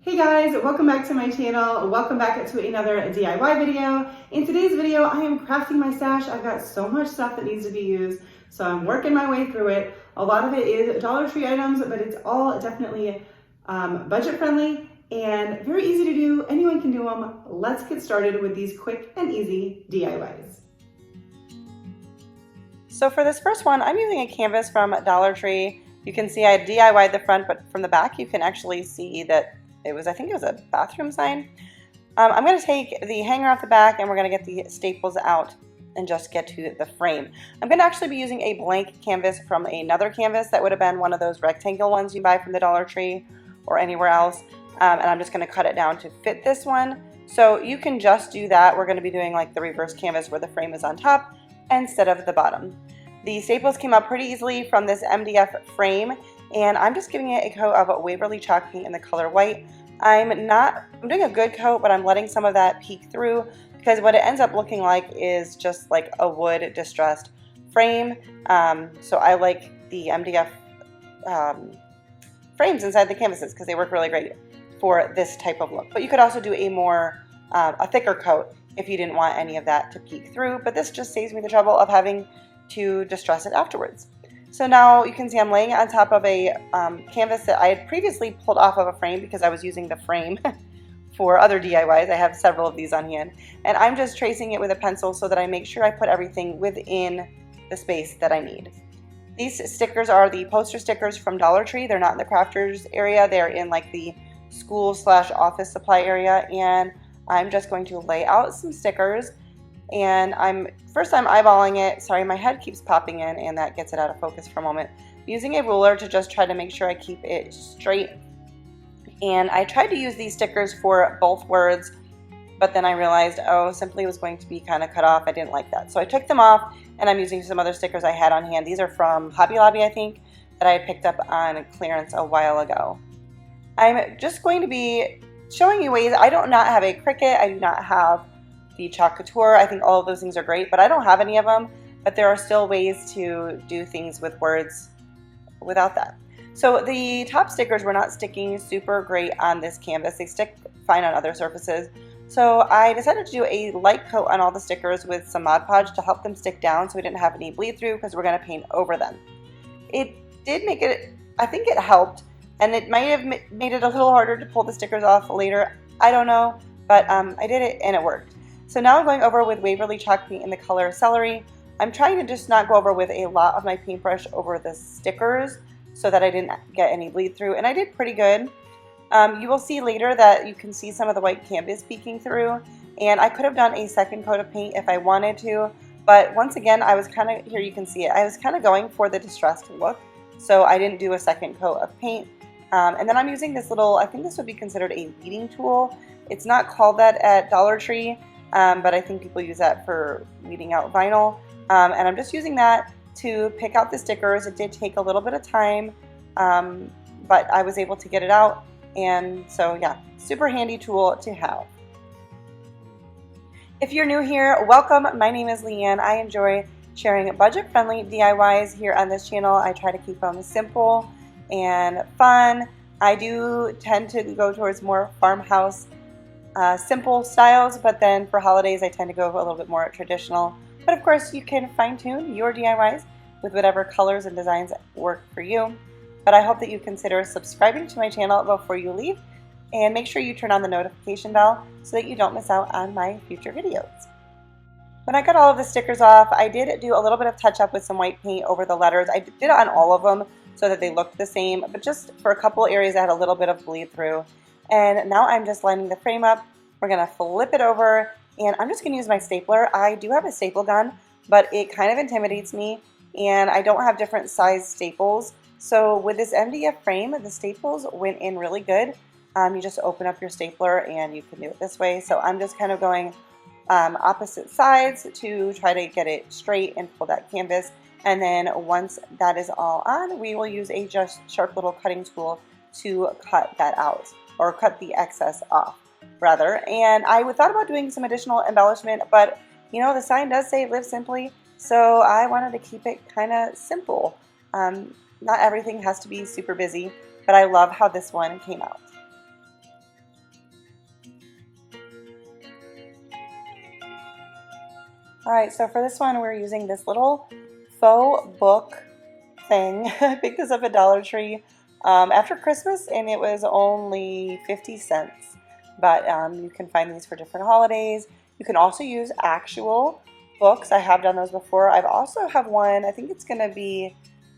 Hey guys, welcome back to my channel. Welcome back to another DIY video. In today's video, I am crafting my stash. I've got so much stuff that needs to be used, so I'm working my way through it. A lot of it is Dollar Tree items, but it's all definitely budget friendly and very easy to do. Anyone can do them. Let's get started with these quick and easy DIYs. So for this first one, I'm using a canvas from Dollar Tree. You can see I DIY'd the front, but from the back you can actually see that I think it was a bathroom sign. I'm going to take the hanger off the back and we're going to get the staples out and just get to the frame. I'm going to actually be using a blank canvas from another canvas that would have been one of those rectangle ones you buy from the Dollar Tree or anywhere else. And I'm just going to cut it down to fit this one. So you can just do that. We're going to be doing like the reverse canvas where the frame is on top instead of the bottom. The staples came out pretty easily from this MDF frame, and I'm just giving it a coat of Waverly chalk paint in the color white. I'm doing a good coat, but I'm letting some of that peek through because what it ends up looking like is just like a wood distressed frame. So I like the MDF frames inside the canvases because they work really great for this type of look. But you could also do a thicker coat if you didn't want any of that to peek through, but this just saves me the trouble of having to distress it afterwards. So now you can see I'm laying it on top of a canvas that I had previously pulled off of a frame because I was using the frame for other DIYs. I have several of these on hand, and I'm just tracing it with a pencil so that I make sure I put everything within the space that I need. These stickers are the poster stickers from Dollar Tree. They're not in the crafters area. They're in like the school/office supply area, and I'm just going to lay out some stickers. And first I'm eyeballing it. Sorry, my head keeps popping in and that gets it out of focus for a moment. I'm using a ruler to just try to make sure I keep it straight. And I tried to use these stickers for both words, but then I realized, Simply was going to be kind of cut off. I didn't like that. So I took them off and I'm using some other stickers I had on hand. These are from Hobby Lobby, I think, that I had picked up on clearance a while ago. I'm just going to be showing you ways. I do not have a Cricut. I do not have the Chalk Couture. I think all of those things are great, but I don't have any of them. But there are still ways to do things with words without that. So the top stickers were not sticking super great on this canvas. They stick fine on other surfaces. So I decided to do a light coat on all the stickers with some Mod Podge to help them stick down so we didn't have any bleed through because we're going to paint over them. It did make it, I think it helped, and it might have made it a little harder to pull the stickers off later. I don't know, but I did it and it worked. So now I'm going over with Waverly chalk paint in the color Celery. I'm trying to just not go over with a lot of my paintbrush over the stickers so that I didn't get any bleed through, and I did pretty good. You will see later that you can see some of the white canvas peeking through, and I could have done a second coat of paint if I wanted to, but once again, I was kind of, here you can see it, I was kind of going for the distressed look, so I didn't do a second coat of paint. And then I'm using this little, I think this would be considered a weeding tool. It's not called that at Dollar Tree, but I think people use that for weeding out vinyl. And I'm just using that to pick out the stickers. It did take a little bit of time, but I was able to get it out. And so yeah, super handy tool to have. If you're new here, welcome. My name is Leanne. I enjoy sharing budget-friendly DIYs here on this channel. I try to keep them simple and fun. I do tend to go towards more farmhouse simple styles, but then for holidays I tend to go a little bit more traditional. But of course you can fine-tune your DIYs with whatever colors and designs work for you. But I hope that you consider subscribing to my channel before you leave, and make sure you turn on the notification bell so that you don't miss out on my future videos. When I got all of the stickers off, I did do a little bit of touch up with some white paint over the letters. I did it on all of them so that they looked the same, but just for a couple areas I had a little bit of bleed through. And now I'm just lining the frame up. We're going to flip it over, and I'm just going to use my stapler. I do have a staple gun, but it kind of intimidates me, and I don't have different size staples. So with this MDF frame, the staples went in really good. You just open up your stapler and you can do it this way. So I'm just kind of going opposite sides to try to get it straight and pull that canvas. And then once that is all on, we will use a just sharp little cutting tool to cut that out, or cut the excess off rather. And I thought about doing some additional embellishment, but you know, the sign does say live simply, so I wanted to keep it kind of simple. Not everything has to be super busy, but I love how this one came out. All right, so for this one, we're using this little faux book thing. I picked this up at Dollar Tree after Christmas, and it was only 50 cents. But you can find these for different holidays. You can also use actual books. I have done those before. I've also have one, I think it's going to be,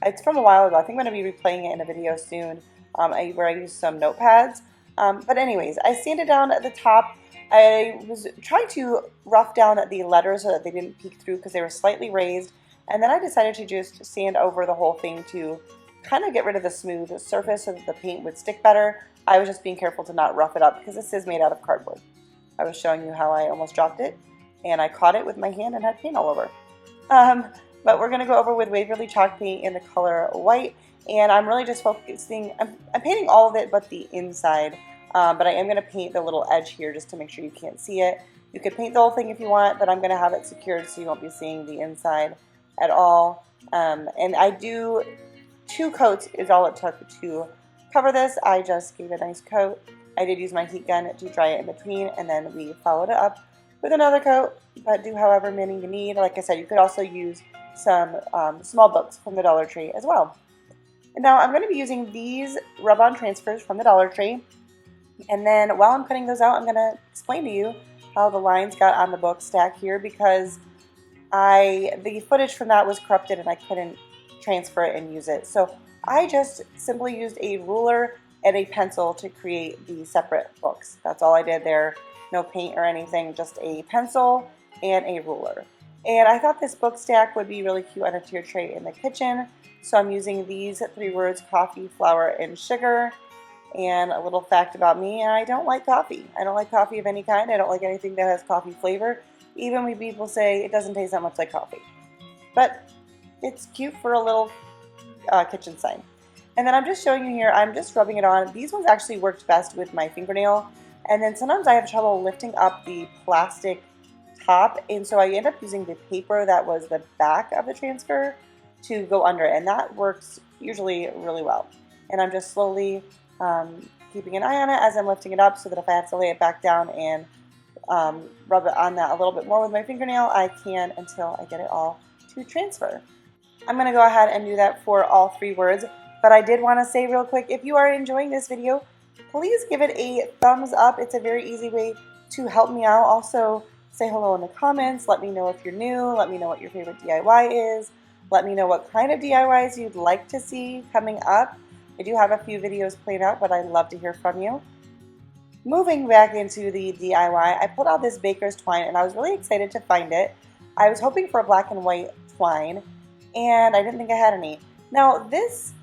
it's from a while ago. I think I'm going to be replaying it in a video soon where I use some notepads. But anyways, I sanded down at the top. I was trying to rough down the letters so that they didn't peek through because they were slightly raised. And then I decided to just sand over the whole thing to kind of get rid of the smooth surface so that the paint would stick better. I was just being careful to not rough it up because this is made out of cardboard. I was showing you how I almost dropped it and I caught it with my hand and had paint all over. But we're going to go over with Waverly chalk paint in the color white, and I'm really just focusing, I'm painting all of it but the inside, but I am going to paint the little edge here just to make sure you can't see it. You could paint the whole thing if you want, but I'm going to have it secured so you won't be seeing the inside at all. And I do 2 coats is all it took to cover this. I just gave a nice coat. I did use my heat gun to dry it in between, and then we followed it up with another coat, but do however many you need. Like I said, you could also use some small books from the Dollar Tree as well. And now I'm going to be using these rub-on transfers from the Dollar Tree, and then while I'm cutting those out, I'm going to explain to you how the lines got on the book stack here, because the footage from that was corrupted and I couldn't transfer it and use it. So I just simply used a ruler and a pencil to create the separate books. That's all I did there. No paint or anything, just a pencil and a ruler. And I thought this book stack would be really cute on a tier tray in the kitchen. So I'm using these 3 words: coffee, flour, and sugar. And a little fact about me, I don't like coffee. I don't like coffee of any kind. I don't like anything that has coffee flavor. Even when people say it doesn't taste that much like coffee. But it's cute for a little kitchen sign. And then I'm just showing you here, I'm just rubbing it on. These ones actually worked best with my fingernail. And then sometimes I have trouble lifting up the plastic top. And so I end up using the paper that was the back of the transfer to go under it. And that works usually really well. And I'm just slowly keeping an eye on it as I'm lifting it up so that if I have to lay it back down and rub it on that a little bit more with my fingernail, I can until I get it all to transfer. I'm going to go ahead and do that for all 3 words, but I did want to say real quick, if you are enjoying this video, please give it a thumbs up. It's a very easy way to help me out. Also, say hello in the comments. Let me know if you're new. Let me know what your favorite DIY is. Let me know what kind of DIYs you'd like to see coming up. I do have a few videos planned out, but I'd love to hear from you. Moving back into the DIY, I pulled out this baker's twine and I was really excited to find it. I was hoping for a black and white twine and I didn't think I had any. Now this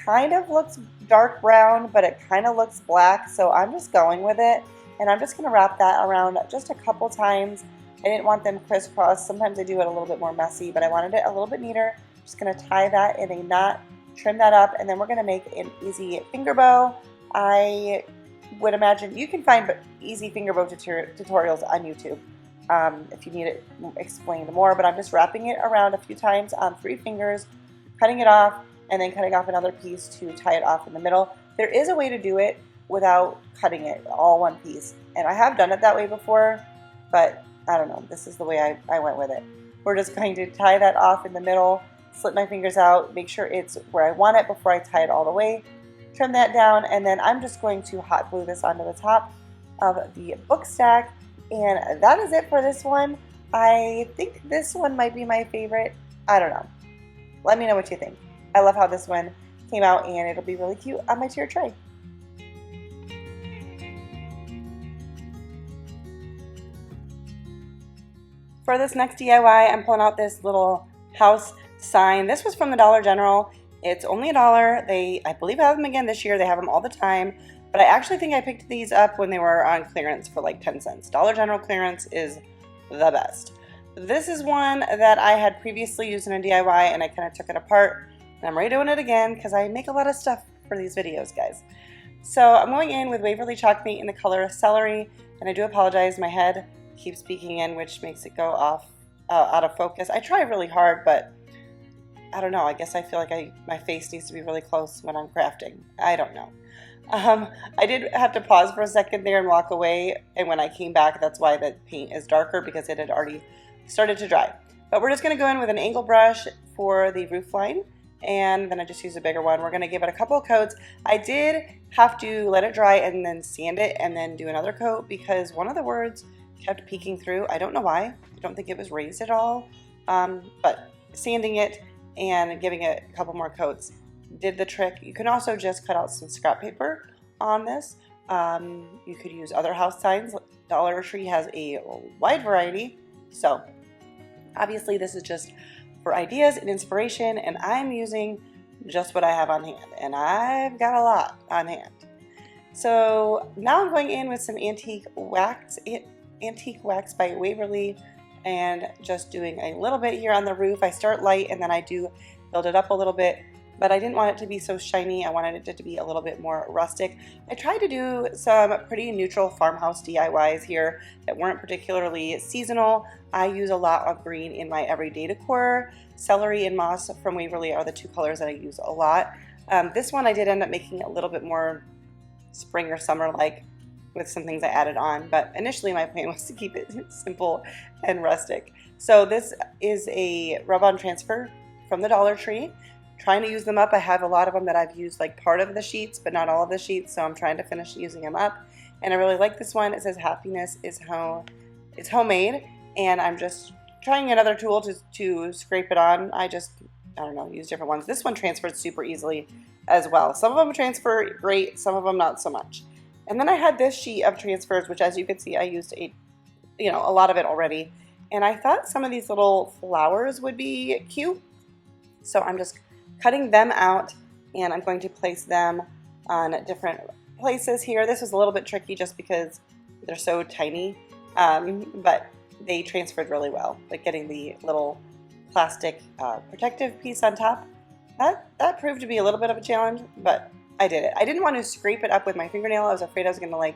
kind of looks dark brown, but it kind of looks black, so I'm just going with it. And I'm just going to wrap that around just a couple times. I didn't want them crisscross. Sometimes I do it a little bit more messy, but I wanted it a little bit neater. Just going to tie that in a knot, trim that up, and then we're going to make an easy finger bow. I would imagine you can find easy finger bow tutorials on YouTube if you need it explained more, but I'm just wrapping it around a few times on 3 fingers, cutting it off, and then cutting off another piece to tie it off in the middle. There is a way to do it without cutting it all one piece, and I have done it that way before, but I don't know, this is the way I went with it. We're just going to tie that off in the middle, slip my fingers out, make sure it's where I want it before I tie it all the way, trim that down, and then I'm just going to hot glue this onto the top of the book stack, and that is it for this one. I think this one might be my favorite. I don't know. Let me know what you think. I love how this one came out, and it'll be really cute on my tier tray. For this next DIY, I'm pulling out this little house sign. This was from the Dollar General. It's only $1. I believe I have them again this year. They have them all the time. But I actually think I picked these up when they were on clearance for like 10 cents. Dollar General clearance is the best. This is one that I had previously used in a DIY and I kind of took it apart. And I'm redoing it again because I make a lot of stuff for these videos, guys. So I'm going in with Waverly chalk paint in the color celery. And I do apologize, my head keeps peeking in, which makes it go off out of focus. I try really hard, but I don't know. I guess I feel like my face needs to be really close when I'm crafting. I don't know. I did have to pause for a second there and walk away, and when I came back, that's why the paint is darker, because it had already started to dry. But we're just going to go in with an angle brush for the roof line, and then I just use a bigger one. We're going to give it a couple of coats. I did have to let it dry and then sand it and then do another coat because one of the words kept peeking through. I don't know why. I don't think it was raised at all, but sanding it and giving it a couple more coats did the trick. You can also just cut out some scrap paper on this. You could use other house signs. Dollar Tree has a wide variety, so obviously this is just for ideas and inspiration, and I'm using just what I have on hand, and I've got a lot on hand. So now I'm going in with some antique wax by Waverly, and just doing a little bit here on the roof. I start light and then I do build it up a little bit, but I didn't want it to be so shiny. I wanted it to be a little bit more rustic. I tried to do some pretty neutral farmhouse DIYs here that weren't particularly seasonal. I use a lot of green in my everyday decor. Celery and moss from Waverly are the two colors that I use a lot. This one I did end up making a little bit more spring or summer-like with some things I added on, but initially my plan was to keep it simple and rustic. So this is a rub-on transfer from the Dollar Tree. Trying to use them up. I have a lot of them that I've used like part of the sheets, but not all of the sheets, so I'm trying to finish using them up. And I really like this one. It says happiness is it's homemade, and I'm just trying another tool to scrape it on. I don't know, use different ones. This one transferred super easily as well. Some of them transfer great, some of them not so much. And then I had this sheet of transfers, which as you can see, I used a lot of it already. And I thought some of these little flowers would be cute. So I'm just cutting them out, and I'm going to place them on different places here. This was a little bit tricky just because they're so tiny, but they transferred really well. Like getting the little plastic protective piece on top, that proved to be a little bit of a challenge, but I did it. I didn't want to scrape it up with my fingernail. I was afraid I was going to like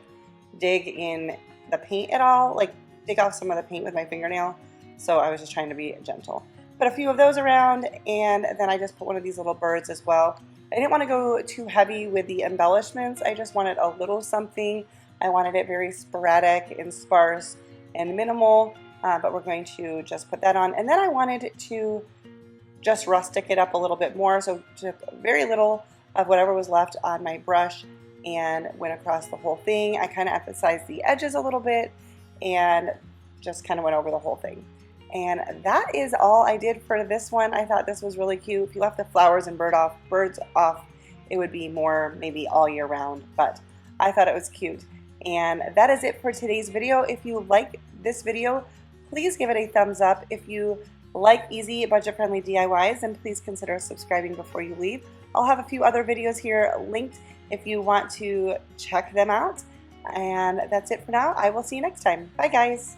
dig in the paint at all, like dig off some of the paint with my fingernail. So I was just trying to be gentle. Put a few of those around, and then I just put one of these little birds as well. I didn't want to go too heavy with the embellishments. I just wanted a little something. I wanted it very sporadic and sparse and minimal, but we're going to just put that on. And then I wanted to just rustic it up a little bit more, so took very little of whatever was left on my brush and went across the whole thing. I kind of emphasized the edges a little bit and just kind of went over the whole thing. And that is all I did for this one. I thought this was really cute. If you left the flowers and birds off, it would be more maybe all year round, but I thought it was cute. And that is it for today's video. If you like this video, please give it a thumbs up. If you like easy budget-friendly DIYs, then please consider subscribing before you leave. I'll have a few other videos here linked if you want to check them out. And that's it for now. I will see you next time. Bye guys.